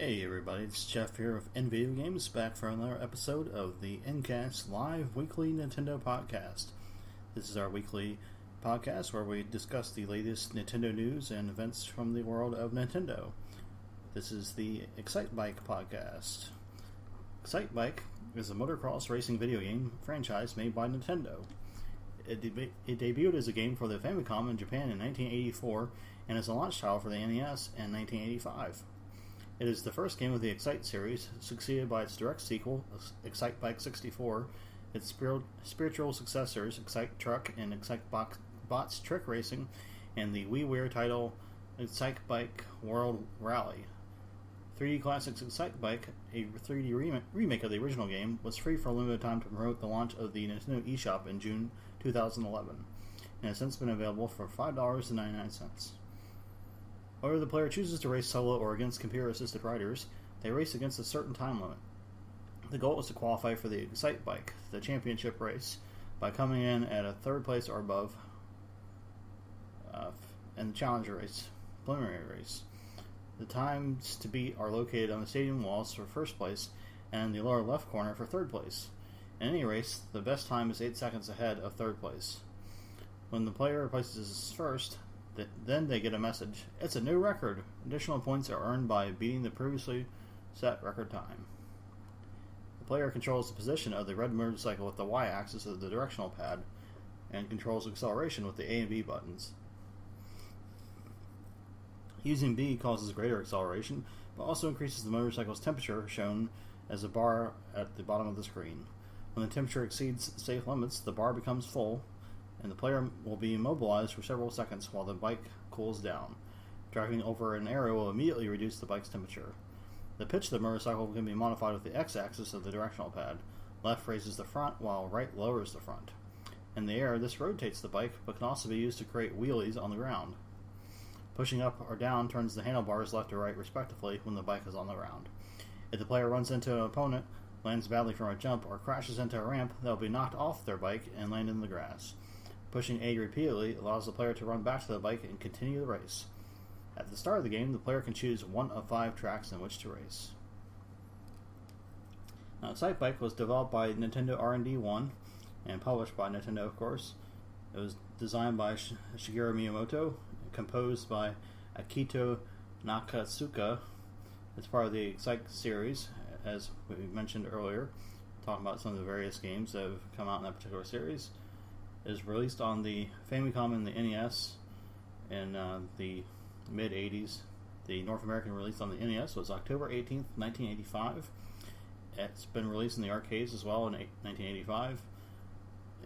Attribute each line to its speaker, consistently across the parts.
Speaker 1: Hey everybody, it's Jeff here of NVG Games, back for another episode of the NCast Live Weekly Nintendo Podcast. This is our weekly podcast where we discuss the latest Nintendo news and events from the world of Nintendo. This is the Excite Bike Podcast. Excite Bike is a motocross racing video game franchise made by Nintendo. It debuted as a game for the Famicom in Japan in 1984 and as a launch title for the NES in 1985. It is the first game of the Excite series, succeeded by its direct sequel, Excite Bike 64, its spiritual successors, Excite Truck and Excite Bots Trick Racing, and the WiiWare title, Excite Bike World Rally. 3D Classics Excite Bike, a 3D remake of the original game, was free for a limited time to promote the launch of the Nintendo eShop in June 2011, and has since been available for $5.99. Whether the player chooses to race solo or against computer-assisted riders, they race against a certain time limit. The goal is to qualify for the Excite Bike, the championship race, by coming in at a third place or above in the Challenger race, preliminary race. The times to beat are located on the stadium walls for first place and in the lower left corner for third place. In any race, the best time is 8 seconds ahead of third place. When the player places first, then they get a message. It's a new record. Additional points are earned by beating the previously set record time. The player controls the position of the red motorcycle with the Y-axis of the directional pad and controls acceleration with the A and B buttons. Using B causes greater acceleration, but also increases the motorcycle's temperature, shown as a bar at the bottom of the screen. When the temperature exceeds safe limits, the bar becomes full, and the player will be immobilized for several seconds while the bike cools down. Driving over an area will immediately reduce the bike's temperature. The pitch of the motorcycle can be modified with the X-axis of the directional pad. Left raises the front, while right lowers the front. In the air, this rotates the bike, but can also be used to create wheelies on the ground. Pushing up or down turns the handlebars left or right respectively when the bike is on the ground. If the player runs into an opponent, lands badly from a jump, or crashes into a ramp, they'll be knocked off their bike and land in the grass. Pushing A repeatedly allows the player to run back to the bike and continue the race. At the start of the game, the player can choose one of 5 tracks in which to race. Now, Excite Bike was developed by Nintendo R&D 1 and published by Nintendo, of course. It was designed by Shigeru Miyamoto, composed by Akito Nakatsuka. It's part of the Excite series, as we mentioned earlier, talking about some of the various games that have come out in that particular series. It was released on the Famicom and the NES in the mid-80s. The North American release on the NES was October 18th, 1985. It's been released in the arcades as well in 1985.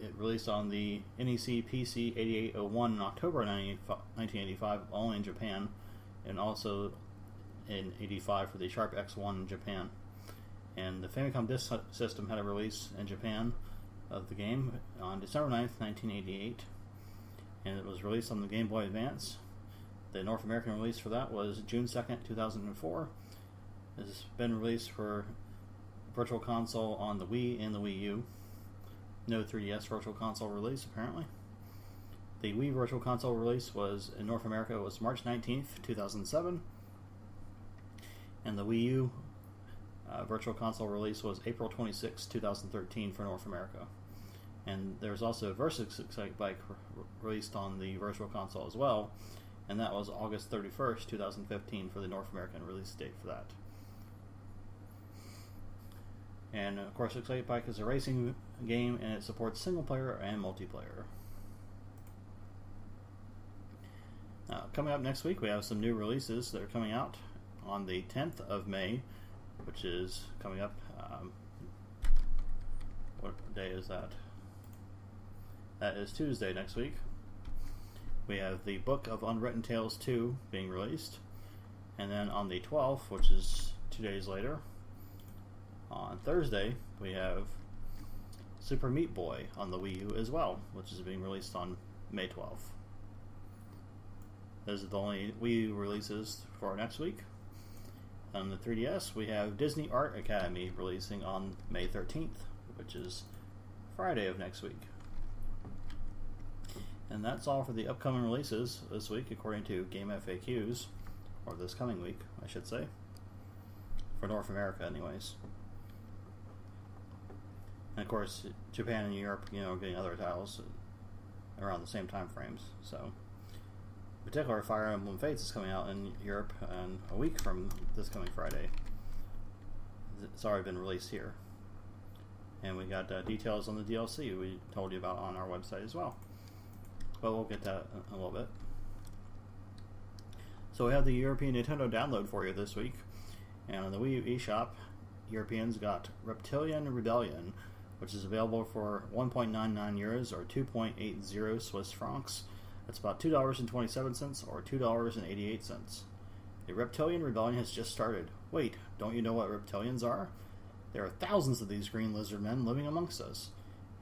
Speaker 1: It released on the NEC PC 8801 in October 1985, only in Japan, and also in 85 for the Sharp X1 in Japan. And the Famicom Disk System had a release in Japan of the game on December 9th, 1988, and it was released on the Game Boy Advance. The North American release for that was June 2nd, 2004. It's been released for Virtual Console on the Wii and the Wii U. No 3DS Virtual Console release, apparently. The Wii Virtual Console release was, in North America, was March 19th, 2007, and the Wii U Virtual Console release was April 26, 2013 for North America. And there's also a Versus Excite Bike released on the Virtual Console as well, and that was August 31st, 2015 for the North American release date for that. And of course, Excite Bike is a racing game, and it supports single player and multiplayer. Coming up next week, we have some new releases that are coming out on the 10th of May, which is coming up. What day is that? That is Tuesday next week. We have the Book of Unwritten Tales 2 being released. And then on the 12th, which is 2 days later, on Thursday, we have Super Meat Boy on the Wii U as well, which is being released on May 12th. Those are the only Wii U releases for next week. On the 3DS, we have Disney Art Academy releasing on May 13th, which is Friday of next week. And that's all for the upcoming releases this week, according to Game FAQs, or this coming week, I should say. for North America, anyways. And of course, Japan and Europe, are getting other titles around the same time frames. So, in particular, Fire Emblem Fates is coming out in Europe in a week from this coming Friday. It's already been released here. And we got details on the DLC we told you about on our website as well. But we'll get that in a little bit. So we have the European Nintendo download for you this week. And on the Wii U eShop, Europeans got Reptilian Rebellion, which is available for 1.99 euros or 2.80 Swiss francs. That's about $2.27 or $2.88. The Reptilian Rebellion has just started. Wait, don't you know what reptilians are? There are thousands of these green lizard men living amongst us,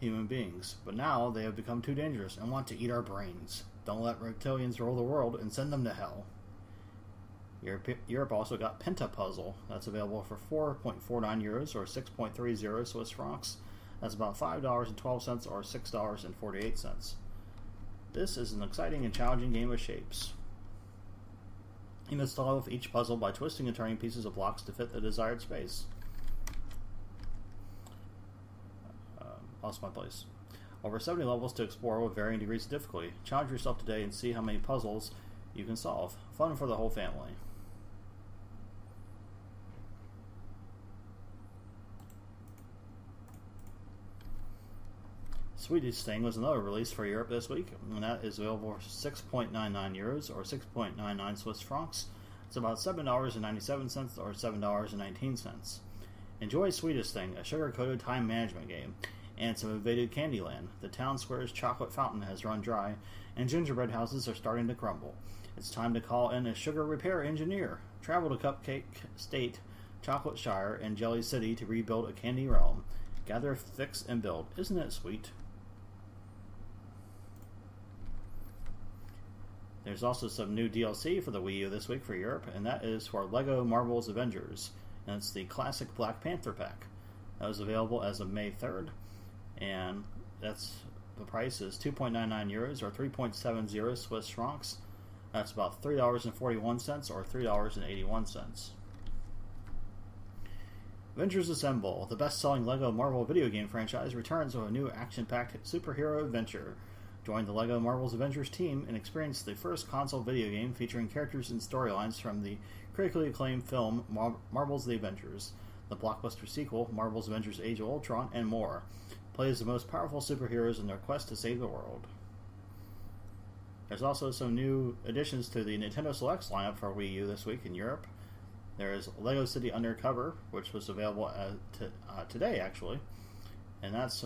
Speaker 1: human beings, but now they have become too dangerous and want to eat our brains. Don't let reptilians rule the world and send them to hell. Europe also got Pentapuzzle. That's available for 4.49 euros or 6.30 Swiss francs. That's about $5.12 or $6.48. This is an exciting and challenging game of shapes. You must solve each puzzle by twisting and turning pieces of blocks to fit the desired space. Lost my place. Over 70 levels to explore with varying degrees of difficulty. Challenge yourself today and see how many puzzles you can solve. Fun for the whole family. Swedish Sting was another release for Europe this week, and that is available for 6.99 euros or 6.99 Swiss francs. It's about $7.97 or $7.19. Enjoy Swedish Sting, a sugar-coated time management game, and some invaded Candyland. The town square's chocolate fountain has run dry, and gingerbread houses are starting to crumble. It's time to call in a sugar repair engineer. Travel to Cupcake State, Chocolate Shire, and Jelly City to rebuild a candy realm. Gather, fix, and build. Isn't it sweet? There's also some new DLC for the Wii U this week for Europe, and that is for LEGO Marvel's Avengers. And it's the classic Black Panther pack. That was available as of May 3rd, and the price is 2.99 euros or 3.70 Swiss francs. That's about $3.41 or $3.81. Avengers Assemble, the best-selling LEGO Marvel video game franchise, returns with a new action-packed superhero adventure. Join the LEGO Marvel's Avengers team and experience the first console video game featuring characters and storylines from the critically acclaimed film Marvel's The Avengers, the blockbuster sequel Marvel's Avengers Age of Ultron, and more. Play as the most powerful superheroes in their quest to save the world. There's also some new additions to the Nintendo Selects lineup for Wii U this week in Europe. There is Lego City Undercover, which was available today, actually, and that's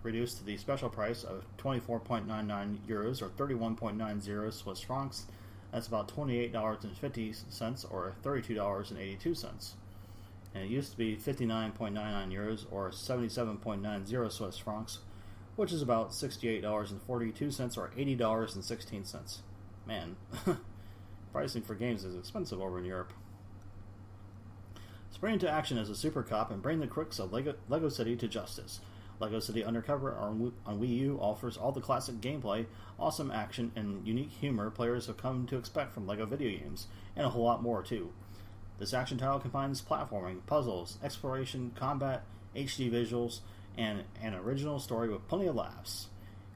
Speaker 1: reduced to the special price of 24.99 euros or 31.90 Swiss francs. That's about $28.50 or $32.82. And it used to be 59.99 euros or 77.90 Swiss francs, which is about $68.42 or $80.16. Man, pricing for games is expensive over in Europe. Spring into action as a super cop and bring the crooks of Lego City to justice. Lego City Undercover on Wii U offers all the classic gameplay, awesome action, and unique humor players have come to expect from Lego video games, and a whole lot more too. This action title combines platforming, puzzles, exploration, combat, HD visuals, and an original story with plenty of laughs.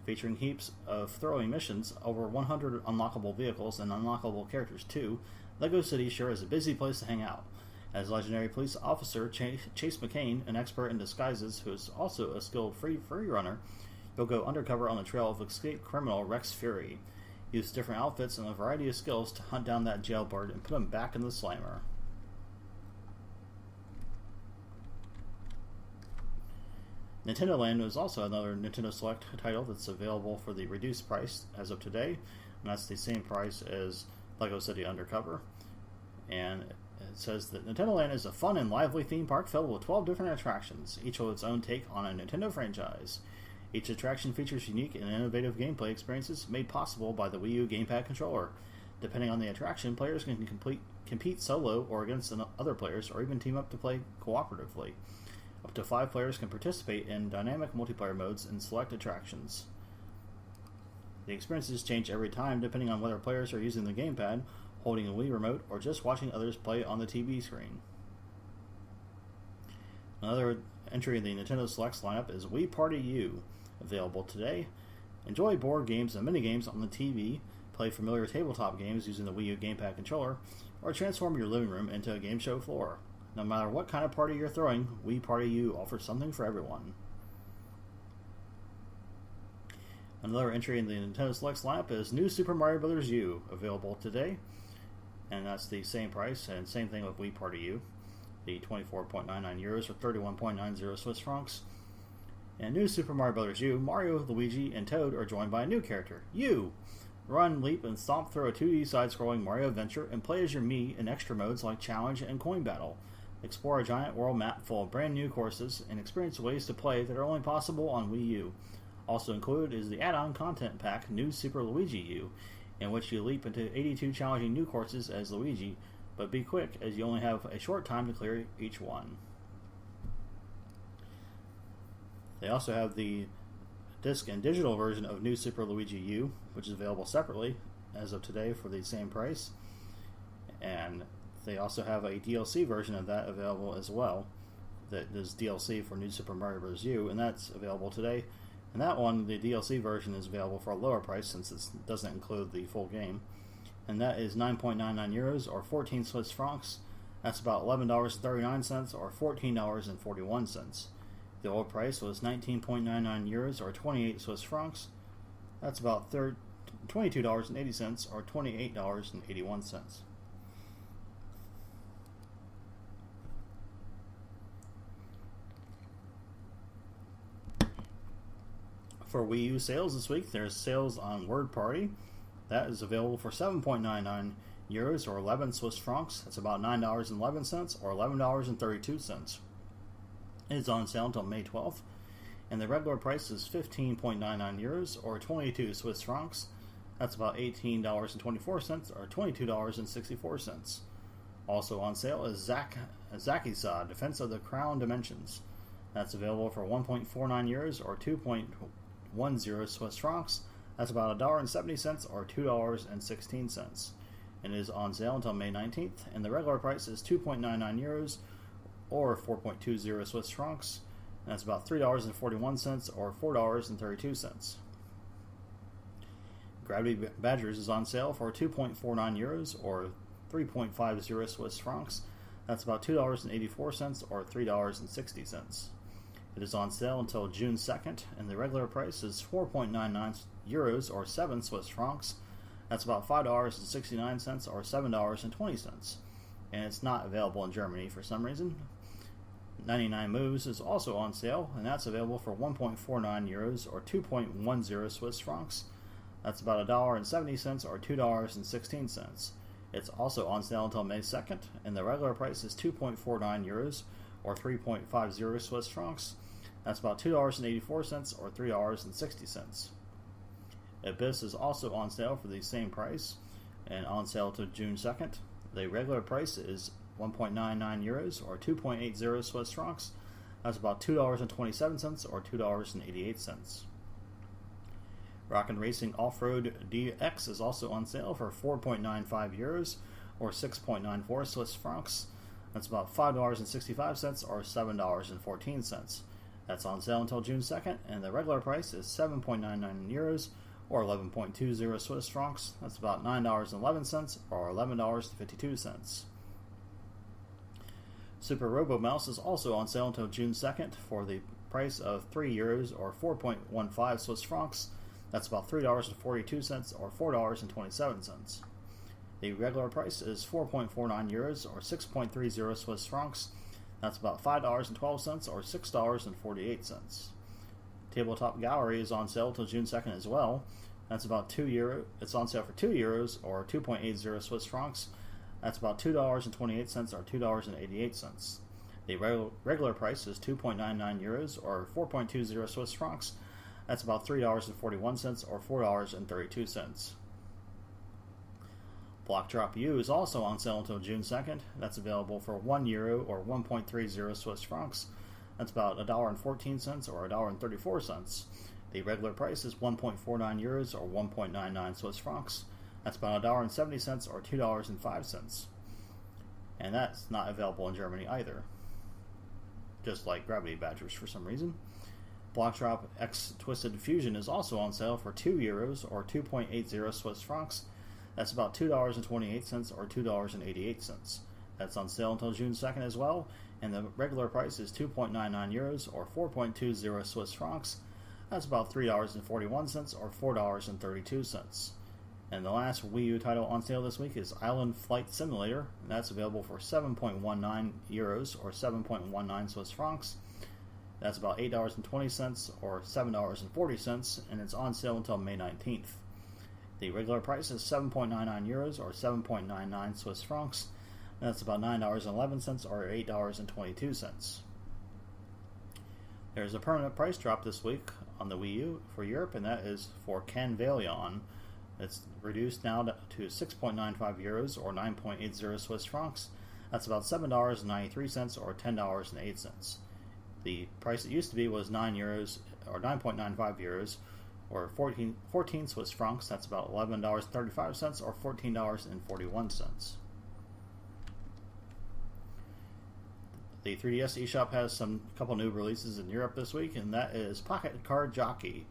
Speaker 1: Featuring heaps of thrilling missions, over 100 unlockable vehicles, and unlockable characters too, Lego City sure is a busy place to hang out. As legendary police officer Chase McCain, an expert in disguises who is also a skilled free runner, you'll go undercover on the trail of escaped criminal Rex Fury. Use different outfits and a variety of skills to hunt down that jailbird and put him back in the slammer. Nintendo Land is also another Nintendo Select title that's available for the reduced price as of today, and that's the same price as Lego City Undercover. And it says that Nintendo Land is a fun and lively theme park filled with 12 different attractions, each with its own take on a Nintendo franchise. Each attraction features unique and innovative gameplay experiences made possible by the Wii U gamepad controller. Depending on the attraction, players can compete solo or against other players, or even team up to play cooperatively. Up to 5 players can participate in dynamic multiplayer modes in select attractions. The experiences change every time depending on whether players are using the gamepad, holding a Wii remote, or just watching others play on the TV screen. Another entry in the Nintendo Selects lineup is Wii Party U, available today. Enjoy board games and mini-games on the TV, play familiar tabletop games using the Wii U gamepad controller, or transform your living room into a game show floor. No matter what kind of party you're throwing, Wii Party U offers something for everyone. Another entry in the Nintendo Selects lineup is New Super Mario Bros. U, available today. And that's the same price, and same thing with Wii Party U. The 24.99 euros or 31.90 Swiss francs. And New Super Mario Bros. U, Mario, Luigi, and Toad are joined by a new character, You! Run, leap, and stomp through a 2D side-scrolling Mario adventure and play as your Mii in extra modes like Challenge and Coin Battle. Explore a giant world map full of brand new courses and experience ways to play that are only possible on Wii U. Also included is the add-on content pack New Super Luigi U, in which you leap into 82 challenging new courses as Luigi, but be quick as you only have a short time to clear each one. They also have the disc and digital version of New Super Luigi U, which is available separately as of today for the same price. And they also have a DLC version of that available as well. That is DLC for New Super Mario Bros. U, and that's available today. And that one, the DLC version, is available for a lower price since it doesn't include the full game. And that is 9.99 euros or 14 Swiss francs. That's about $11.39 or $14.41. The old price was 19.99 euros or 28 Swiss francs. That's about $22.80 or $28.81. For Wii U sales this week, there's sales on Word Party. That is available for 7.99 euros or 11 Swiss francs. That's about $9.11 or $11.32. It's on sale until May 12th. And the regular price is 15.99 euros or 22 Swiss francs. That's about $18.24 or $22.64. Also on sale is Zakisa, Defense of the Crown Dimensions. That's available for 1.49 euros or 2.10 Swiss francs. That's about $1.70 or $2.16. And it is on sale until May 19th. And the regular price is 2.99 euros or 4.20 Swiss francs. And that's about $3.41 or $4.32. Gravity Badgers is on sale for 2.49 euros or 3.50 Swiss francs. That's about $2.84 or $3.60. It is on sale until June 2nd, and the regular price is 4.99 euros or 7 Swiss francs. That's about $5.69 or $7.20. And it's not available in Germany for some reason. 99 Moves is also on sale, and that's available for 1.49 euros or 2.10 Swiss francs. That's about $1.70 or $2.16. It's also on sale until May 2nd, and the regular price is 2.49 euros or 3.50 Swiss francs. That's about $2.84 or $3.60. Abyss is also on sale for the same price and on sale to June 2nd. The regular price is 1.99 euros or 2.80 Swiss francs. That's about $2.27 or $2.88. Rockin' Racing Off-Road DX is also on sale for 4.95 euros or 6.94 Swiss francs. That's about $5.65 or $7.14. That's on sale until June 2nd, and the regular price is 7.99 euros or 11.20 Swiss francs. That's about $9.11 or $11.52. Super Robo Mouse is also on sale until June 2nd for the price of 3 euros or 4.15 Swiss francs. That's about $3.42 or $4.27. The regular price is 4.49 euros or 6.30 Swiss francs. That's about $5.12 or $6.48. Tabletop Gallery is on sale till June 2nd as well. That's about €2. It's on sale for 2 euros or 2.80 Swiss francs. That's about $2.28 or $2.88. The regular price is 2.99 euros or 4.20 Swiss francs. That's about $3.41 or $4.32. Block Drop U is also on sale until June 2nd. That's available for €1 or 1.30 Swiss francs. That's about $1.14 or $1.34. The regular price is 1.49 euros or 1.99 Swiss francs. That's about $1.70 or $2.05. And that's not available in Germany either. just like Gravity Badgers for some reason. Block Drop X Twisted Fusion is also on sale for €2 or 2.80 Swiss francs. That's about $2.28 or $2.88. That's on sale until June 2nd as well, and the regular price is €2.99 or 4.20 Swiss francs. That's about $3.41 or $4.32. And the last Wii U title on sale this week is Island Flight Simulator, and that's available for €7.19 or 7.19 Swiss francs. That's about $8.20 or $7.40, and it's on sale until May 19th. The regular price is €7.99 or 7.99 Swiss francs. That's about $9.11 or $8.22. There's a permanent price drop this week on the Wii U for Europe, and that is for Canvalion. It's reduced now to €6.95 or 9.80 Swiss francs. That's about $7.93 or $10.08. The price it used to be was €9 or 9.95 euros or 14 Swiss francs. That's about $11.35 or $14.41. The 3DS eShop has a couple new releases in Europe this week, and that is Pocket Card Jockey.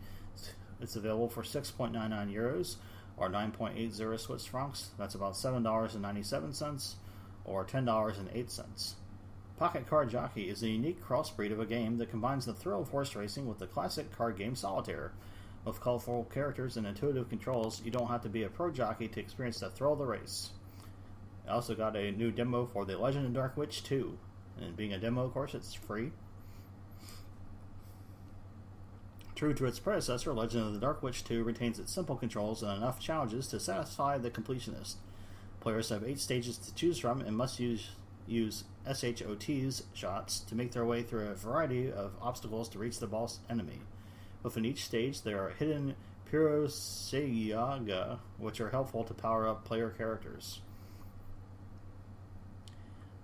Speaker 1: It's available for €6.99 or 9.80 Swiss francs. That's about $7.97 or $10.08. Pocket Card Jockey is a unique crossbreed of a game that combines the thrill of horse racing with the classic card game Solitaire. With colorful characters and intuitive controls, you don't have to be a pro jockey to experience the thrill of the race. I also got a new demo for The Legend of Dark Witch 2. And being a demo, of course, it's free. True to its predecessor, Legend of the Dark Witch 2 retains its simple controls and enough challenges to satisfy the completionist. Players have 8 stages to choose from and must use SHOT's shots to make their way through a variety of obstacles to reach the boss enemy. Within each stage, there are hidden Pyrosegiaga, which are helpful to power up player characters.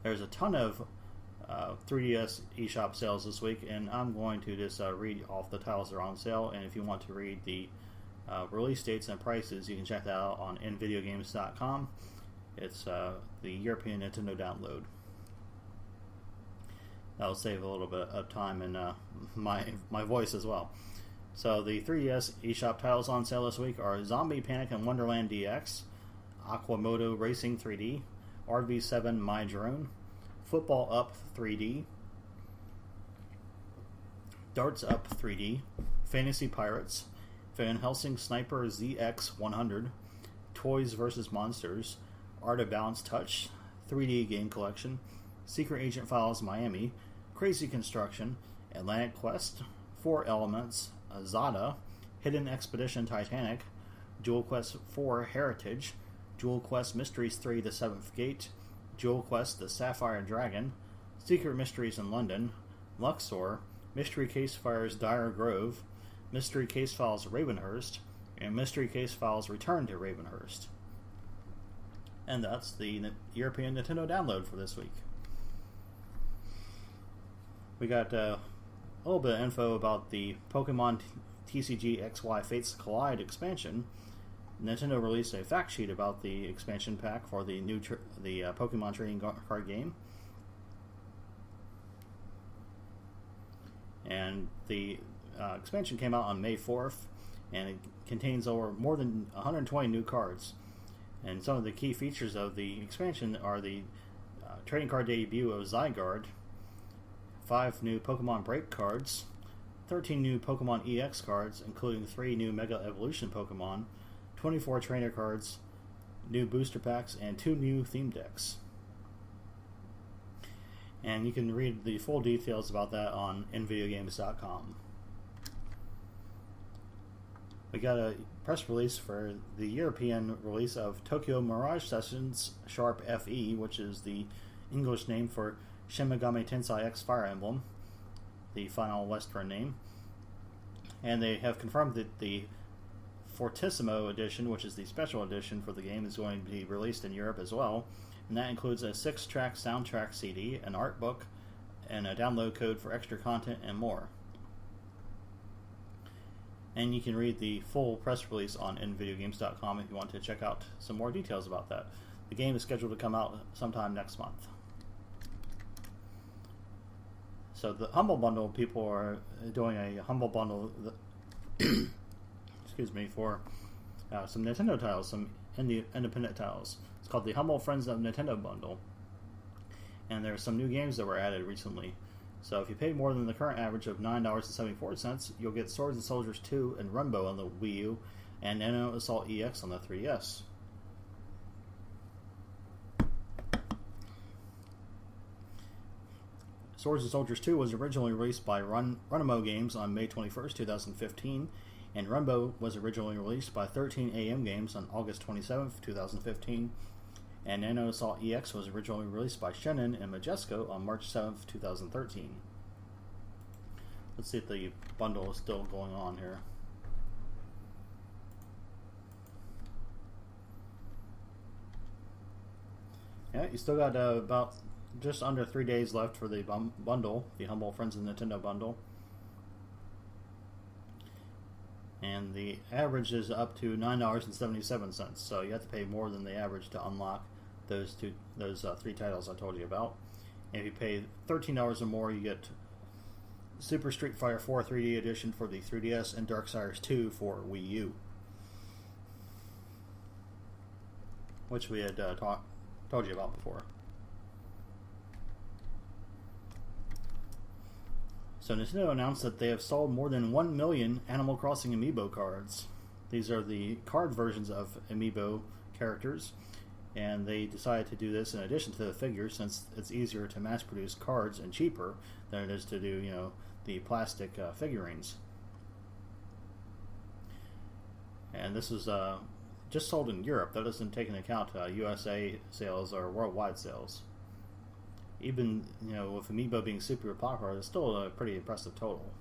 Speaker 1: There's a ton of 3DS eShop sales this week, and I'm going to just read off the titles that are on sale, and if you want to read the release dates and prices, you can check that out on nvideogames.com. It's the European Nintendo download. That'll save a little bit of time and my voice as well. So the 3DS eShop titles on sale this week are Zombie Panic in Wonderland DX, Aquamoto Racing 3D, RV7 My Drone, Football Up 3D, Darts Up 3D, Fantasy Pirates, Van Helsing Sniper ZX100, Toys vs. Monsters, Art of Balance Touch, 3D Game Collection, Secret Agent Files Miami, Crazy Construction, Atlantic Quest, 4 Elements, Azada, Hidden Expedition Titanic, Jewel Quest 4 Heritage, Jewel Quest Mysteries 3 The Seventh Gate, Jewel Quest The Sapphire Dragon, Secret Mysteries in London, Luxor, Mystery Case Files Dire Grove, Mystery Case Files Ravenhurst, and Mystery Case Files Return to Ravenhurst. And that's the European Nintendo download for this week. We got a little bit of info about the Pokemon TCG XY Fates Collide expansion. Nintendo released a fact sheet about the expansion pack for the new Pokemon trading card game. And the expansion came out on May 4th, and it contains more than 120 new cards. And some of the key features of the expansion are the trading card debut of Zygarde, 5 new Pokemon Break cards, 13 new Pokemon EX cards, including 3 new Mega Evolution Pokemon, 24 trainer cards, new booster packs, and 2 new theme decks. And you can read the full details about that on nvideogames.com. We got a press release for the European release of Tokyo Mirage Sessions Sharp FE, which is the English name for Shin Megami Tensei X Fire Emblem, the final Western name. And they have confirmed that the Fortissimo edition, which is the special edition for the game, is going to be released in Europe as well. And that includes a 6-track soundtrack CD, an art book, and a download code for extra content and more. And you can read the full press release on nvideogames.com if you want to check out some more details about that. The game is scheduled to come out sometime next month. So the Humble Bundle, people are doing a Humble Bundle, excuse me, for some Nintendo titles, some independent titles. It's called the Humble Friends of Nintendo Bundle. And there are some new games that were added recently. So if you pay more than the current average of $9.74, you'll get Swords and Soldiers 2 and Rumbo on the Wii U, and Nano Assault EX on the 3DS. Swords and Soldiers 2 was originally released by Runamo Games on May 21st, 2015, and Rumbo was originally released by 13AM Games on August 27th, 2015, and Nano Assault EX was originally released by Shannon and Majesco on March 7th, 2013. Let's see if the bundle is still going on here. Yeah, you still got about just under 3 days left for the bundle, the Humble Friends of Nintendo bundle. And the average is up to $9.77, so you have to pay more than the average to unlock those three titles I told you about. And if you pay $13 or more, you get Super Street Fighter 4 3D Edition for the 3DS and Darksiders 2 for Wii U, which we had told you about before. So Nintendo announced that they have sold more than 1 million Animal Crossing Amiibo cards. These are the card versions of Amiibo characters, and they decided to do this in addition to the figures, since it's easier to mass produce cards and cheaper than it is to do, the plastic figurines. And this is just sold in Europe. That doesn't take into account USA sales or worldwide sales. Even, with Amiibo being super popular, it's still a pretty impressive total.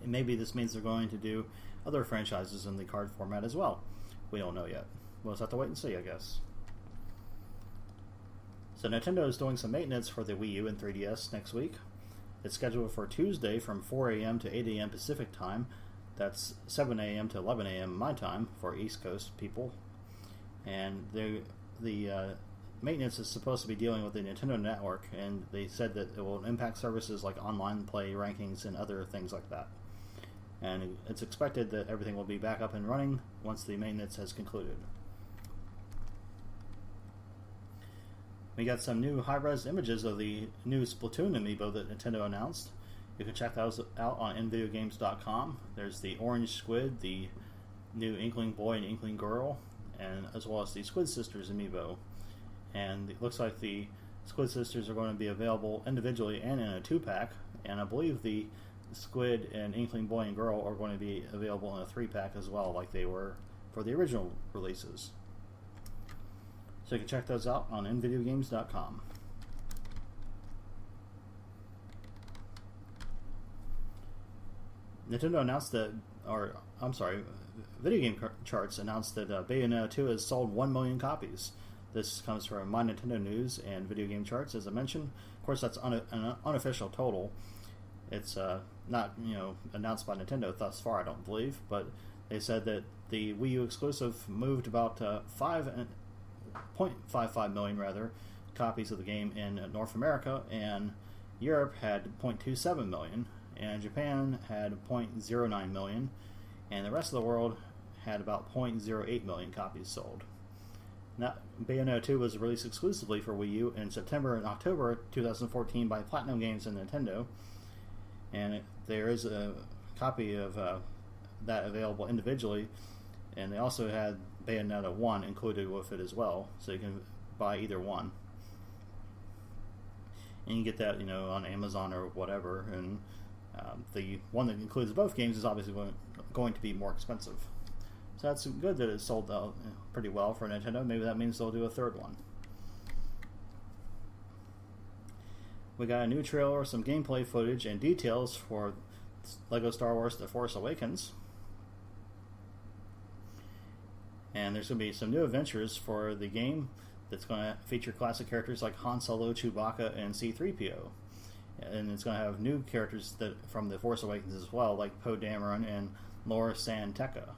Speaker 1: And maybe this means they're going to do other franchises in the card format as well. We don't know yet. We'll just have to wait and see, I guess. So Nintendo is doing some maintenance for the Wii U and 3DS next week. It's scheduled for Tuesday from 4 a.m. to 8 a.m. Pacific time. That's 7 a.m. to 11 a.m. my time for East Coast people. And the maintenance is supposed to be dealing with the Nintendo Network, and they said that it will impact services like online play rankings and other things like that. And it's expected that everything will be back up and running once the maintenance has concluded. We got some new high-res images of the new Splatoon amiibo that Nintendo announced. You can check those out on nvideogames.com. There's the orange squid, the new Inkling Boy and Inkling Girl, and as well as the Squid Sisters amiibo. And it looks like the Squid Sisters are going to be available individually and in a 2-pack, and I believe the Squid and Inkling Boy and Girl are going to be available in a 3-pack as well, like they were for the original releases. So you can check those out on nvideogames.com. Nintendo announced that, Video Game Charts announced that Bayonetta 2 has sold 1 million copies. This comes from My Nintendo News and Video Game Charts, as I mentioned. Of course, that's an unofficial total. It's not announced by Nintendo thus far, I don't believe, but they said that the Wii U exclusive moved about 5.55 million copies of the game in North America, and Europe had 0.27 million, and Japan had 0.09 million, and the rest of the world had about 0.08 million copies sold. Now, Bayonetta 2 was released exclusively for Wii U in September and October 2014 by Platinum Games and Nintendo, and there is a copy of that available individually, and they also had Bayonetta 1 included with it as well, so you can buy either one. And you get that, on Amazon or whatever, and the one that includes both games is obviously going to be more expensive. So that's good that it sold out pretty well for Nintendo. Maybe that means they'll do a third one. We got a new trailer, some gameplay footage, and details for LEGO Star Wars The Force Awakens. And there's going to be some new adventures for the game that's going to feature classic characters like Han Solo, Chewbacca, and C-3PO. And it's going to have new characters from The Force Awakens as well, like Poe Dameron and Lor San Tekka.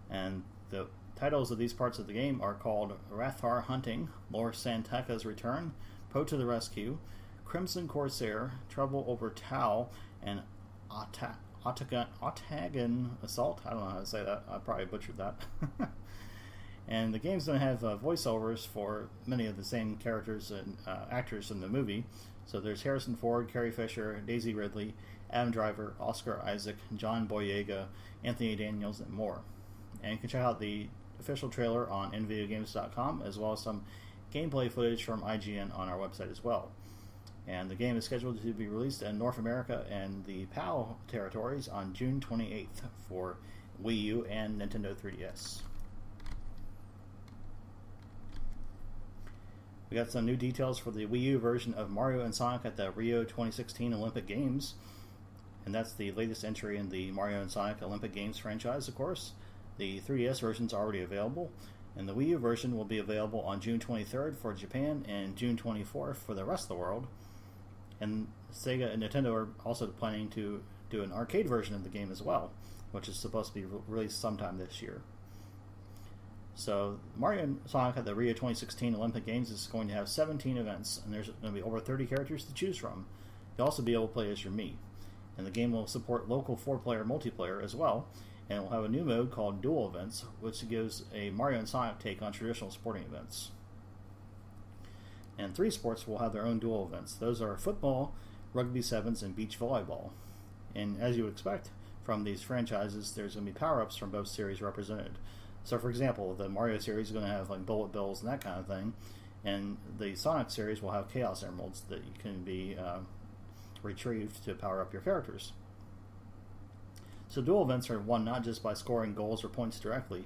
Speaker 1: And the titles of these parts of the game are called Rathar Hunting, Lor San Tekka's Return, Poe to the Rescue, Crimson Corsair, Trouble Over Tau, and Otagon Assault. I don't know how to say that. I probably butchered that. And the game's going to have voiceovers for many of the same characters and actors in the movie. So there's Harrison Ford, Carrie Fisher, Daisy Ridley, Adam Driver, Oscar Isaac, John Boyega, Anthony Daniels, and more. And you can check out the official trailer on nvigames.com, as well as some gameplay footage from IGN on our website as well. And the game is scheduled to be released in North America and the PAL territories on June 28th for Wii U and Nintendo 3DS. We got some new details for the Wii U version of Mario and Sonic at the Rio 2016 Olympic Games. And that's the latest entry in the Mario and Sonic Olympic Games franchise, of course. The 3DS version is already available, and the Wii U version will be available on June 23rd for Japan and June 24th for the rest of the world. And Sega and Nintendo are also planning to do an arcade version of the game as well, which is supposed to be released sometime this year. So Mario and Sonic at the Rio 2016 Olympic Games is going to have 17 events, and there's going to be over 30 characters to choose from. You'll also be able to play as your Mii. And the game will support local 4-player multiplayer as well, and it will have a new mode called Dual Events, which gives a Mario and Sonic take on traditional sporting events. And 3 sports will have their own dual events. Those are football, rugby sevens, and beach volleyball. And as you would expect from these franchises, there's going to be power-ups from both series represented. So for example, the Mario series is going to have like bullet bills and that kind of thing, and the Sonic series will have Chaos Emeralds that you can be retrieved to power up your characters. So dual events are won not just by scoring goals or points directly,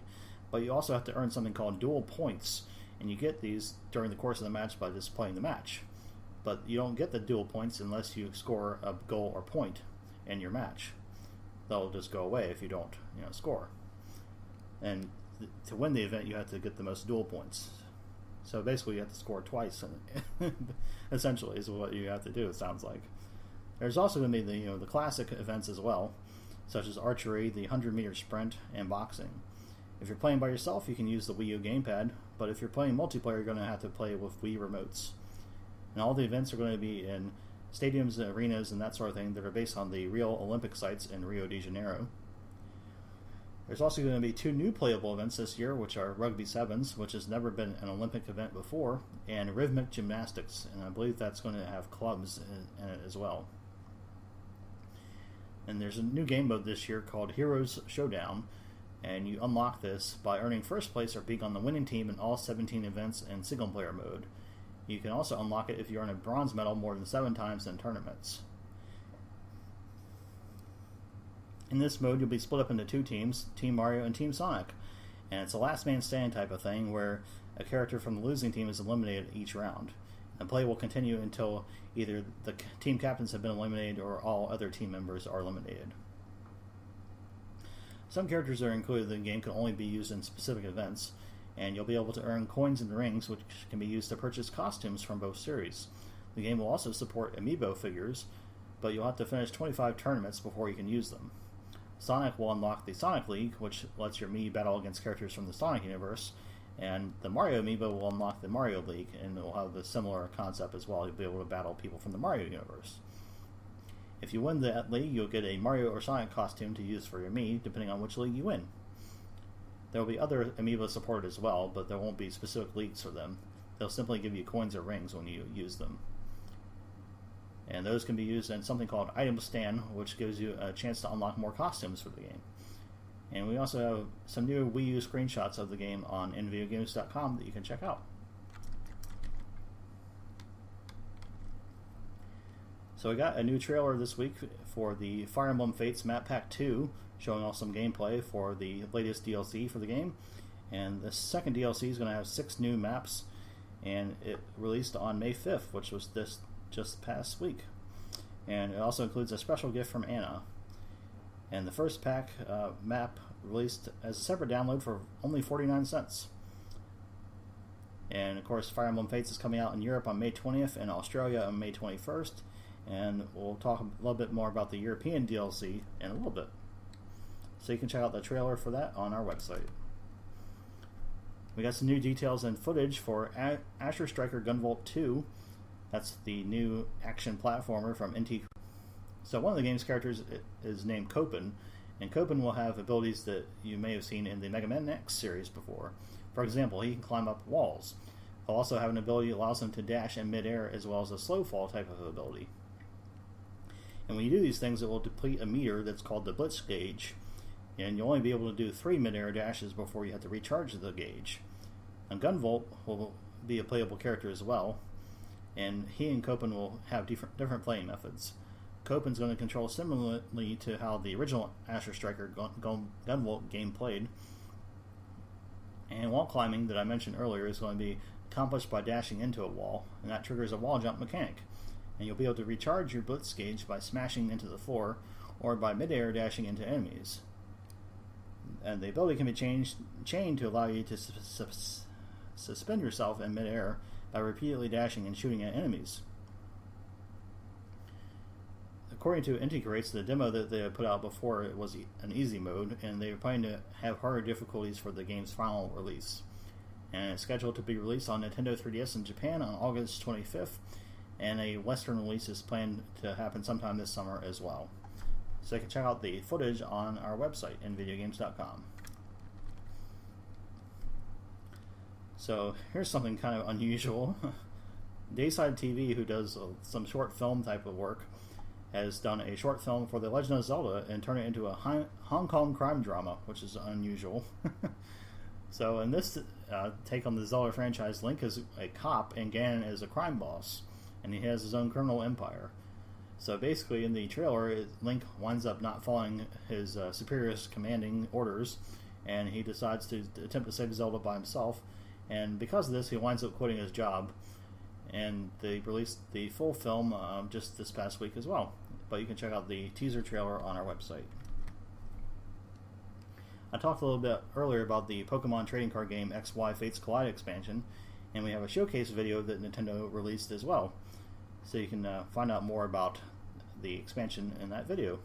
Speaker 1: but you also have to earn something called dual points, and you get these during the course of the match by just playing the match. But you don't get the dual points unless you score a goal or point in your match. They'll just go away if you don't, score. And to win the event, you have to get the most dual points. So basically, you have to score twice, essentially, is what you have to do. It sounds like. There's also going to be the classic events as well, such as archery, the 100-meter sprint, and boxing. If you're playing by yourself, you can use the Wii U gamepad, but if you're playing multiplayer, you're going to have to play with Wii remotes. And all the events are going to be in stadiums, arenas, and that sort of thing that are based on the real Olympic sites in Rio de Janeiro. There's also going to be 2 new playable events this year, which are Rugby Sevens, which has never been an Olympic event before, and Rhythmic Gymnastics, and I believe that's going to have clubs in it as well. And there's a new game mode this year called Heroes Showdown, and you unlock this by earning first place or being on the winning team in all 17 events in single-player mode. You can also unlock it if you earn a bronze medal more than 7 times in tournaments. In this mode, you'll be split up into 2 teams, Team Mario and Team Sonic. And it's a last man standing type of thing where a character from the losing team is eliminated each round. And play will continue until either the team captains have been eliminated or all other team members are eliminated. Some characters that are included in the game can only be used in specific events, and you'll be able to earn coins and rings which can be used to purchase costumes from both series. The game will also support amiibo figures, but you'll have to finish 25 tournaments before you can use them. Sonic will unlock the Sonic League, which lets your Mii battle against characters from the Sonic universe, and the Mario amiibo will unlock the Mario League, and it will have a similar concept as well. You'll be able to battle people from the Mario universe. If you win that league, you'll get a Mario or Sonic costume to use for your Mii, depending on which league you win. There will be other amiibo supported as well, but there won't be specific leagues for them. They'll simply give you coins or rings when you use them. And those can be used in something called Item Stand, which gives you a chance to unlock more costumes for the game. And we also have some new Wii U screenshots of the game on nvigames.com that you can check out. So we got a new trailer this week for the Fire Emblem Fates Map Pack 2, showing off some gameplay for the latest DLC for the game. And the second DLC is going to have 6 new maps, and it released on May 5th, which was just past week. And it also includes a special gift from Anna. And the first pack map released as a separate download for only 49 cents. And of course, Fire Emblem Fates is coming out in Europe on May 20th and Australia on May 21st. And we'll talk a little bit more about the European DLC in a little bit. So you can check out the trailer for that on our website. We got some new details and footage for Asher Striker Gunvolt 2. That's the new action platformer from NT. So one of the game's characters is named Copen, and Copen will have abilities that you may have seen in the Mega Man X series before. For example, he can climb up walls. He'll also have an ability that allows him to dash in midair, as well as a slow fall type of ability. And when you do these things, it will deplete a meter that's called the Blitz gauge, and you'll only be able to do 3 midair dashes before you have to recharge the gauge. And Gunvolt will be a playable character as well, and he and Copen will have different playing methods. Copen's going to control similarly to how the original Asher Striker Gunvolt game played. And wall climbing that I mentioned earlier is going to be accomplished by dashing into a wall, and that triggers a wall jump mechanic. And you'll be able to recharge your Blitz gauge by smashing into the floor or by midair dashing into enemies. And the ability can be chained to allow you to suspend yourself in midair by repeatedly dashing and shooting at enemies. According to Integrates, the demo that they had put out before it was an easy mode, and they are planning to have harder difficulties for the game's final release. And it's scheduled to be released on Nintendo 3DS in Japan on August 25th, and a Western release is planned to happen sometime this summer as well. So you can check out the footage on our website, nvideogames.com. So here's something kind of unusual. Dayside TV, who does some short film type of work, has done a short film for The Legend of Zelda and turned it into a Hong Kong crime drama, which is unusual. So in this take on the Zelda franchise, Link is a cop and Ganon is a crime boss, and he has his own criminal empire. So basically in the trailer, Link winds up not following his superior's commanding orders, and he decides to attempt to save Zelda by himself, and because of this he winds up quitting his job. And they released the full film just this past week as well. But you can check out the teaser trailer on our website. I talked a little bit earlier about the Pokemon trading card game XY Fates Collide expansion, and we have a showcase video that Nintendo released as well. So you can find out more about the expansion in that video.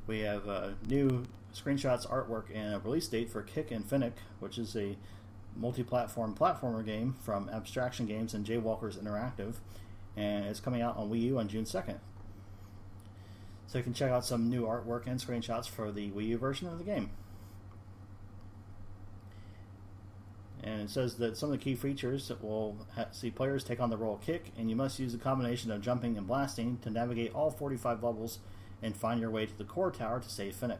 Speaker 1: We have new screenshots, artwork, and a release date for Kick Infinite, which is a multi-platform platformer game from Abstraction Games and Jaywalkers Interactive, and it's coming out on Wii U on June 2nd. So you can check out some new artwork and screenshots for the Wii U version of the game. And it says that some of the key features will see players take on the role of Kick, and you must use a combination of jumping and blasting to navigate all 45 levels and find your way to the core tower to save Finnick.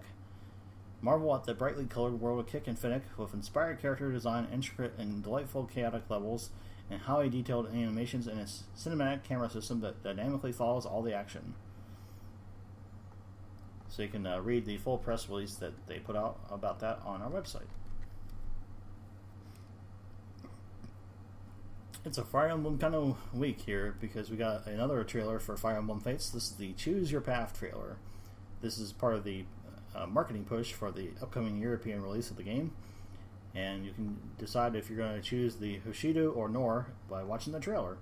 Speaker 1: Marvel at the brightly colored world of Kick and Finnick with inspired character design, intricate and delightful chaotic levels, and highly detailed animations and a cinematic camera system that dynamically follows all the action. So you can read the full press release that they put out about that on our website. It's a Fire Emblem kind of week here because we got another trailer for Fire Emblem Fates. This is the Choose Your Path trailer. This is part of the marketing push for the upcoming European release of the game, and you can decide if you're going to choose the Hoshido or Nor by watching the trailer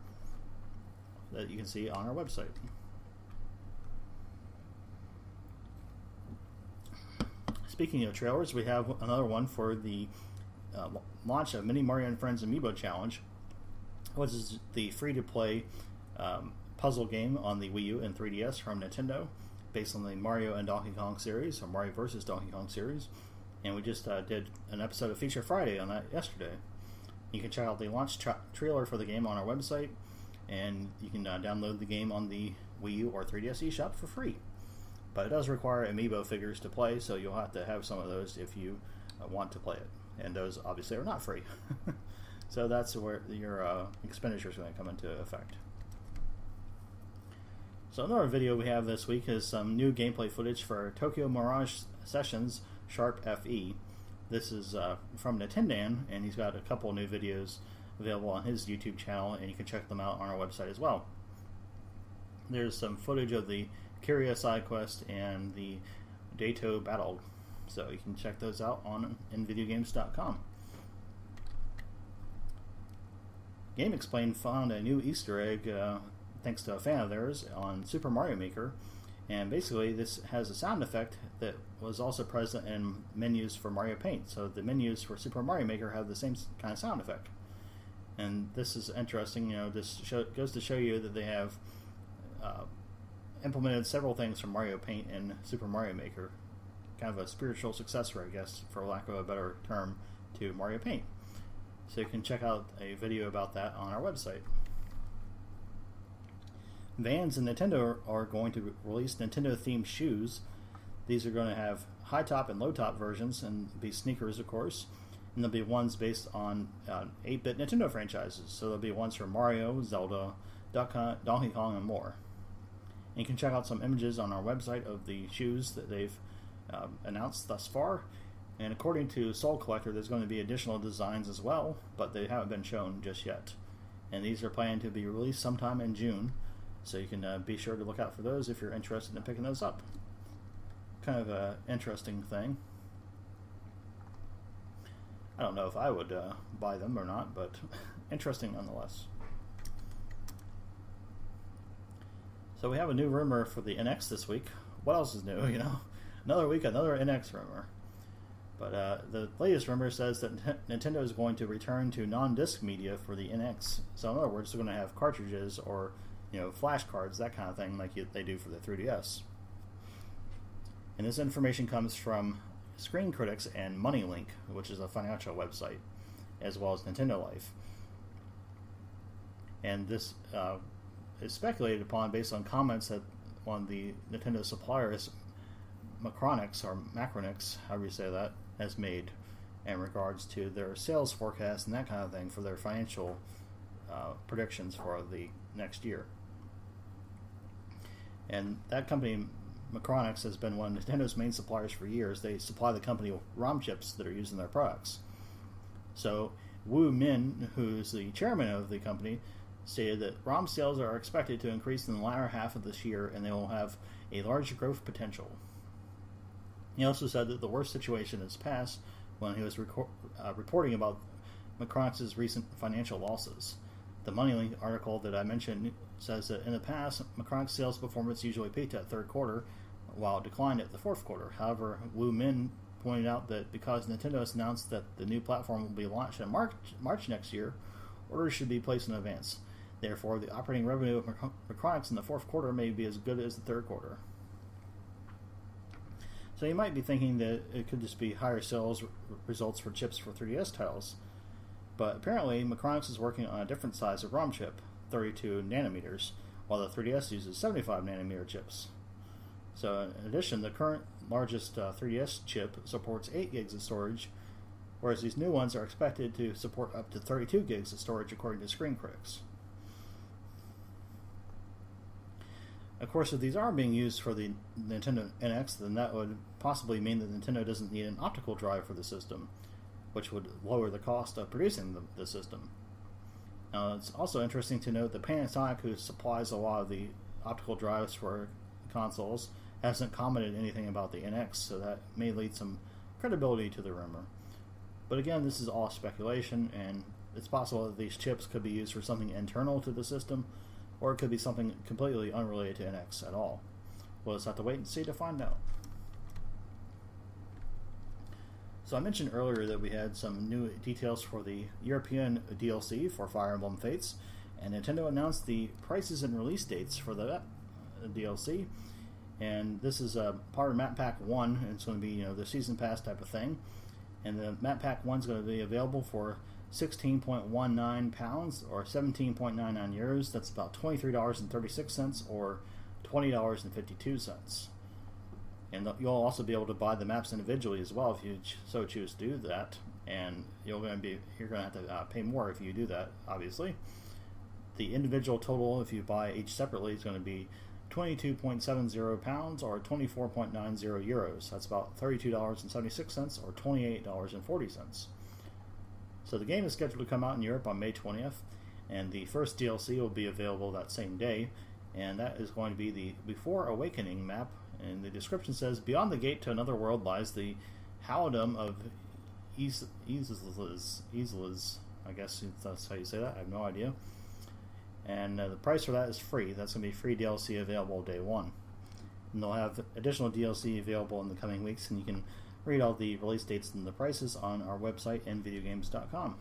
Speaker 1: that you can see on our website. Speaking of trailers, we have another one for the launch of Mini Mario and Friends Amiibo Challenge, which is the free-to-play puzzle game on the Wii U and 3DS from Nintendo, based on the Mario and Donkey Kong series, or Mario vs. Donkey Kong series. And we just did an episode of Feature Friday on that yesterday. You can check out the launch trailer for the game on our website, and you can download the game on the Wii U or 3DS eShop for free. But it does require amiibo figures to play, so you'll have to have some of those if you want to play it. And those obviously are not free. So that's where your expenditure is going to come into effect. So another video we have this week is some new gameplay footage for Tokyo Mirage Sessions Sharp FE. This is from Nintendan, and he's got a couple new videos available on his YouTube channel, and you can check them out on our website as well. There's some footage of the Kyria side quest and the Dato battle, so you can check those out on nvideogames.com. GameXplain found a new Easter egg thanks to a fan of theirs on Super Mario Maker, And basically, this has a sound effect that was also present in menus for Mario Paint. So the menus for Super Mario Maker have the same kind of sound effect. And this is interesting. This goes to show you that they have implemented several things from Mario Paint in Super Mario Maker. Kind of a spiritual successor, I guess, for lack of a better term, to Mario Paint. So you can check out a video about that on our website. Vans and Nintendo are going to release Nintendo-themed shoes. These are going to have high-top and low-top versions and be sneakers, of course. And there'll be ones based on 8-bit Nintendo franchises. So there'll be ones from Mario, Zelda, Donkey Kong, and more. And you can check out some images on our website of the shoes that they've announced thus far. And according to Soul Collector, there's going to be additional designs as well, but they haven't been shown just yet. And these are planned to be released sometime in June. So you can be sure to look out for those if you're interested in picking those up. Kind of an interesting thing. I don't know if I would buy them or not, but interesting nonetheless. So we have a new rumor for the NX this week. What else is new, Another week, another NX rumor. But the latest rumor says that Nintendo is going to return to non-disc media for the NX. So in other words, they're going to have cartridges or flash cards, that kind of thing, like they do for the 3DS. And this information comes from Screen Critics and MoneyLink, which is a financial website, as well as Nintendo Life. And this is speculated upon based on comments that one of the Nintendo suppliers, Macronix, however you say that, has made in regards to their sales forecast and that kind of thing for their financial predictions for the next year. And that company, Macronix, has been one of Nintendo's main suppliers for years. They supply the company with ROM chips that are used in their products. So Wu Min, who's the chairman of the company, stated that ROM sales are expected to increase in the latter half of this year, and they will have a large growth potential. He also said that the worst situation is past when he was reporting about Macronix's recent financial losses. The MoneyLink article that I mentioned says that in the past, Macronix sales performance usually peaked at third quarter, while it declined at the fourth quarter. However, Wu Min pointed out that because Nintendo has announced that the new platform will be launched in March next year, orders should be placed in advance. Therefore, the operating revenue of Macronix in the fourth quarter may be as good as the third quarter. So you might be thinking that it could just be higher sales results for chips for 3DS titles. But apparently, Macronix is working on a different size of ROM chip, 32 nanometers, while the 3DS uses 75 nanometer chips. So in addition, the current largest 3DS chip supports 8 gigs of storage, whereas these new ones are expected to support up to 32 gigs of storage according to Screen Critics. Of course, if these are being used for the Nintendo NX, then that would possibly mean that Nintendo doesn't need an optical drive for the system, which would lower the cost of producing the system. Now, it's also interesting to note that Panasonic, who supplies a lot of the optical drives for consoles, hasn't commented anything about the NX, so that may lead some credibility to the rumor. But again, this is all speculation, and it's possible that these chips could be used for something internal to the system, or it could be something completely unrelated to NX at all. We'll just have to wait and see to find out. So I mentioned earlier that we had some new details for the European DLC for Fire Emblem Fates, and Nintendo announced the prices and release dates for the DLC. And this is a part of Map Pack 1, and it's going to be the Season Pass type of thing. And the Map Pack 1 is going to be available for £16.19 or 17.99 euros. That's about $23.36 or $20.52. And you'll also be able to buy the maps individually as well if you so choose to do that. And you're going to have to pay more if you do that, obviously. The individual total, if you buy each separately, is going to be £22.70 or 24.90 euros. That's about $32.76 or $28.40. So the game is scheduled to come out in Europe on May 20th, and the first DLC will be available that same day, and that is going to be the Before Awakening map. And the description says, beyond the gate to another world lies the Halidom of Islas. I guess that's how you say that. I have no idea. And the price for that is free. That's going to be free DLC available day one. And they'll have additional DLC available in the coming weeks, and you can read all the release dates and the prices on our website, nvideogames.com.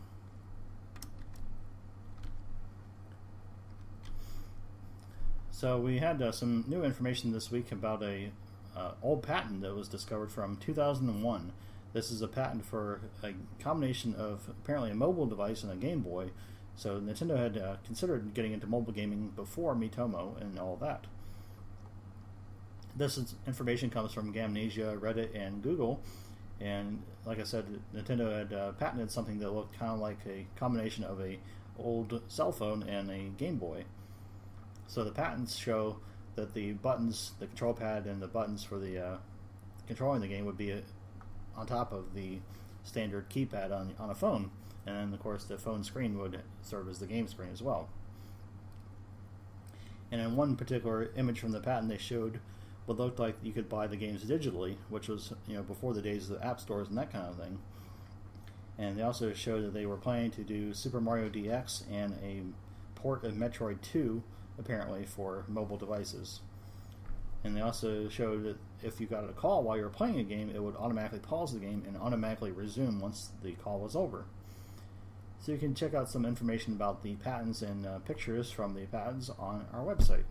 Speaker 1: So we had some new information this week about a old patent that was discovered from 2001. This is a patent for a combination of apparently a mobile device and a Game Boy. So Nintendo had considered getting into mobile gaming before Miitomo and all that. This information comes from Gamnesia, Reddit, and Google. And like I said, Nintendo had patented something that looked kind of like a combination of a old cell phone and a Game Boy. So the patents show that the buttons, the control pad, and the buttons for the controlling the game would be on top of the standard keypad on a phone. And then, of course, the phone screen would serve as the game screen as well. And in one particular image from the patent, they showed what looked like you could buy the games digitally, which was before the days of the app stores and that kind of thing. And they also showed that they were planning to do Super Mario DX and a port of Metroid 2, apparently, for mobile devices. And they also showed that if you got a call while you were playing a game, it would automatically pause the game and automatically resume once the call was over. So you can check out some information about the patents and pictures from the patents on our website.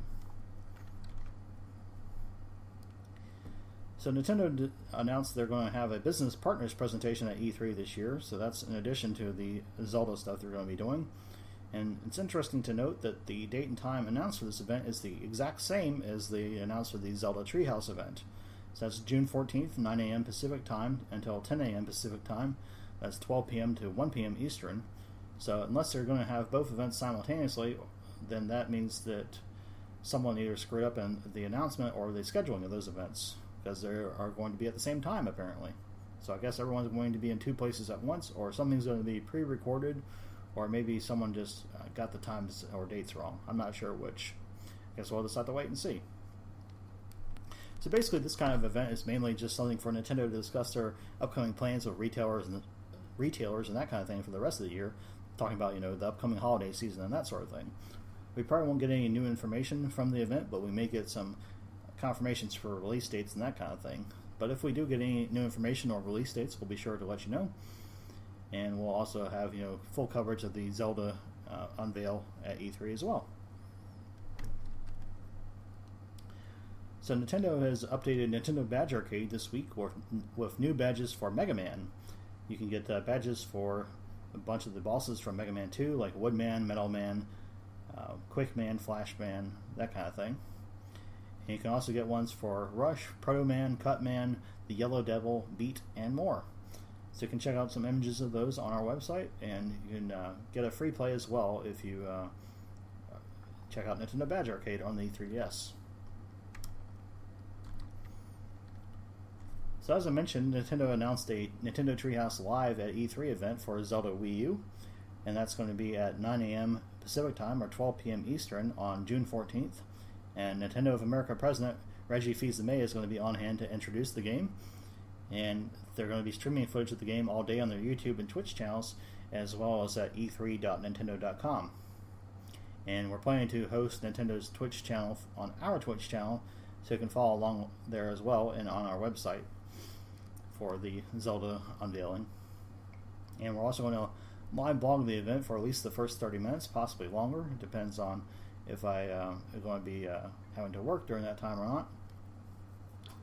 Speaker 1: So Nintendo announced they're going to have a business partners presentation at E3 this year, so that's in addition to the Zelda stuff they're going to be doing. And it's interesting to note that the date and time announced for this event is the exact same as they announced for the Zelda Treehouse event. So that's June 14th, 9 a.m. Pacific time until 10 a.m. Pacific time. That's 12 p.m. to 1 p.m. Eastern. So unless they're going to have both events simultaneously, then that means that someone either screwed up in the announcement or the scheduling of those events, because they are going to be at the same time, apparently. So I guess everyone's going to be in two places at once, or something's going to be pre-recorded, or maybe someone just got the times or dates wrong. I'm not sure which. I guess we'll just have to wait and see. So basically, this kind of event is mainly just something for Nintendo to discuss their upcoming plans with retailers and that kind of thing for the rest of the year, talking about the upcoming holiday season and that sort of thing. We probably won't get any new information from the event, but we may get some confirmations for release dates and that kind of thing. But if we do get any new information or release dates, we'll be sure to let you know. And we'll also have full coverage of the Zelda unveil at E3 as well. So Nintendo has updated Nintendo Badge Arcade this week with new badges for Mega Man. You can get badges for a bunch of the bosses from Mega Man 2, like Woodman, Metal Man, Quick Man, Flash Man, that kind of thing. And you can also get ones for Rush, Proto Man, Cut Man, the Yellow Devil, Beat, and more. So you can check out some images of those on our website, and you can get a free play as well if you check out Nintendo Badge Arcade on the 3DS. So as I mentioned, Nintendo announced a Nintendo Treehouse Live at E3 event for Zelda Wii U, and that's going to be at 9 a.m. Pacific Time or 12 p.m. Eastern on June 14th. And Nintendo of America President Reggie Fils-Aimé is going to be on hand to introduce the game. And they're going to be streaming footage of the game all day on their YouTube and Twitch channels, as well as at e3.nintendo.com. And we're planning to host Nintendo's Twitch channel on our Twitch channel, so you can follow along there as well and on our website for the Zelda unveiling. And we're also going to live blog the event for at least the first 30 minutes, possibly longer. It depends on if I am going to be having to work during that time or not.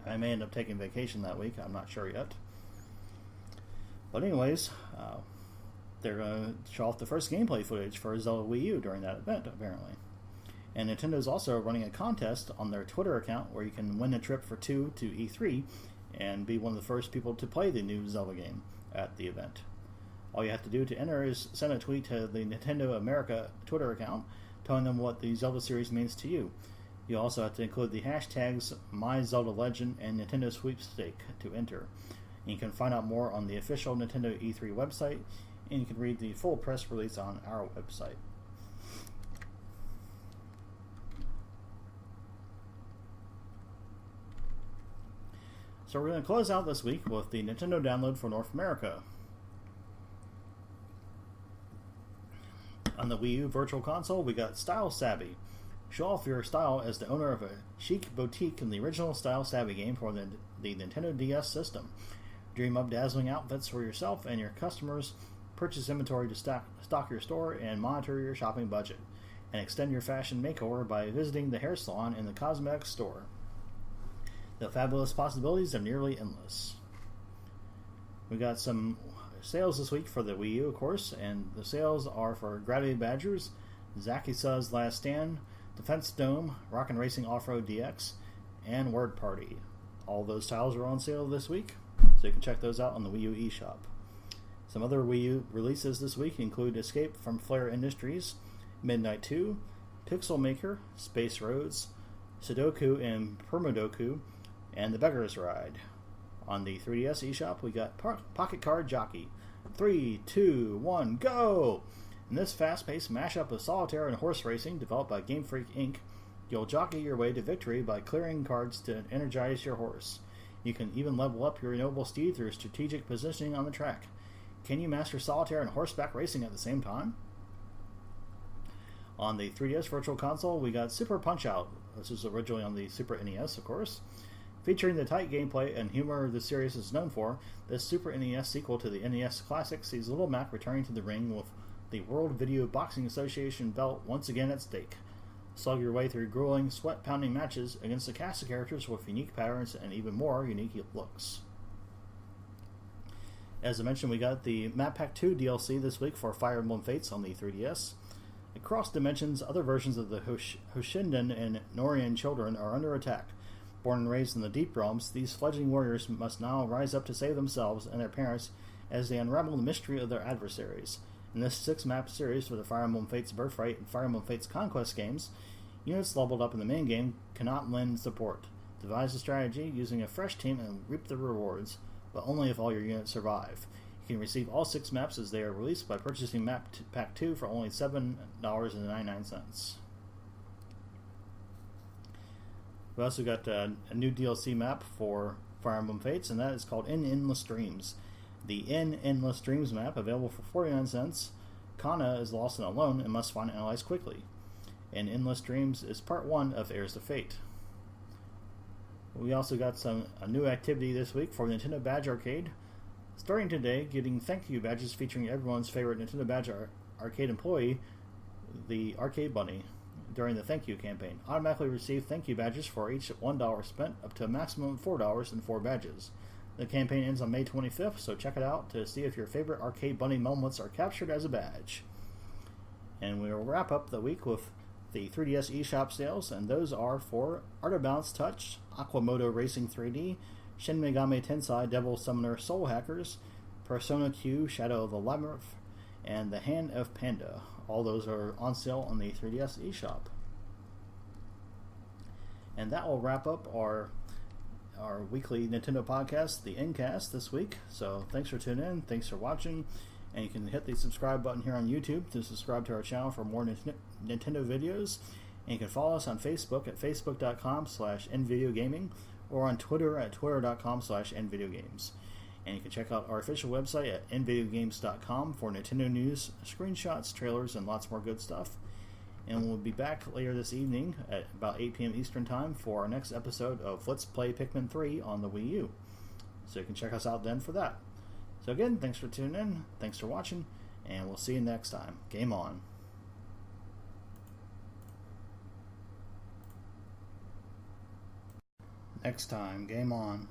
Speaker 1: I may end up taking vacation that week. I'm not sure yet. But anyways, they're going to show off the first gameplay footage for Zelda Wii U during that event, apparently. And Nintendo's also running a contest on their Twitter account where you can win a trip for two to E3 and be one of the first people to play the new Zelda game at the event. All you have to do to enter is send a tweet to the Nintendo America Twitter account telling them what the Zelda series means to you. You also have to include the hashtags MyZeldaLegend and Nintendo Sweepstake to enter. And you can find out more on the official Nintendo E3 website, and you can read the full press release on our website. So we're going to close out this week with the Nintendo download for North America. On the Wii U Virtual Console, we got Style Savvy. Show off your style as the owner of a chic boutique in the original style savvy game for the Nintendo DS system. Dream up dazzling outfits for yourself and your customers. Purchase inventory to stock your store and monitor your shopping budget. And extend your fashion makeover by visiting the hair salon in the cosmetics store. The fabulous possibilities are nearly endless. We got some sales this week for the Wii U, of course, and the sales are for Gravity Badgers, Zakisa's Last Stand, Defense Dome, Rockin' Racing Off-Road DX, and Word Party. All those titles are on sale this week, so you can check those out on the Wii U eShop. Some other Wii U releases this week include Escape from Flare Industries, Midnight 2, Pixel Maker, Space Roads, Sudoku and Permadoku, and The Beggar's Ride. On the 3DS eShop, we got Pocket Card Jockey. 3, 2, 1, go! In this fast-paced mashup of solitaire and horse racing developed by Game Freak Inc., you'll jockey your way to victory by clearing cards to energize your horse. You can even level up your noble steed through strategic positioning on the track. Can you master solitaire and horseback racing at the same time? On the 3DS Virtual Console, we got Super Punch-Out. This was originally on the Super NES, of course. Featuring the tight gameplay and humor the series is known for, this Super NES sequel to the NES Classic sees Little Mac returning to the ring with the World Video Boxing Association belt once again at stake. Slug your way through grueling, sweat-pounding matches against a cast of characters with unique patterns and even more unique looks. As I mentioned, we got the Map Pack 2 DLC this week for Fire Emblem Fates on the 3DS. Across dimensions, other versions of the Hoshinden and Norian children are under attack. Born and raised in the Deep Realms, these fledgling warriors must now rise up to save themselves and their parents as they unravel the mystery of their adversaries. In this 6-map series for the Fire Emblem Fates Birthright and Fire Emblem Fates Conquest games, units leveled up in the main game cannot lend support. Devise a strategy using a fresh team and reap the rewards, but only if all your units survive. You can receive all 6 maps as they are released by purchasing Map Pack 2 for only $7.99. We also got a new DLC map for Fire Emblem Fates, and that is called In Endless Dreams. The In Endless Dreams map, available for 49 cents, Kana is lost and alone and must find allies quickly. In Endless Dreams is part 1 of Heirs of Fate. We also got a new activity this week for Nintendo Badge Arcade. Starting today, getting thank you badges featuring everyone's favorite Nintendo Badge Arcade employee, the Arcade Bunny, during the thank you campaign. Automatically receive thank you badges for each $1 spent, up to a maximum of $4 and 4 badges. The campaign ends on May 25th, so check it out to see if your favorite Arcade Bunny moments are captured as a badge. And we'll wrap up the week with the 3DS eShop sales, and those are for Art of Balance Touch, Aquamoto Racing 3D, Shin Megami Tensei Devil Summoner Soul Hackers, Persona Q Shadow of the Labyrinth, and The Hand of Panda. All those are on sale on the 3DS eShop. And that will wrap up our weekly Nintendo podcast, the Ncast, this week. So thanks for tuning in, thanks for watching, and you can hit the subscribe button here on YouTube to subscribe to our channel for more Nintendo videos. And you can follow us on Facebook at facebook.com/nvideogaming or on Twitter at twitter.com/nvideogames. And you can check out our official website at nvideogames.com for Nintendo news, screenshots, trailers, and lots more good stuff. And we'll be back later this evening at about 8 p.m. Eastern Time for our next episode of Let's Play Pikmin 3 on the Wii U. So you can check us out then for that. So again, thanks for tuning in, thanks for watching, and we'll see you next time. Game on. Next time, game on.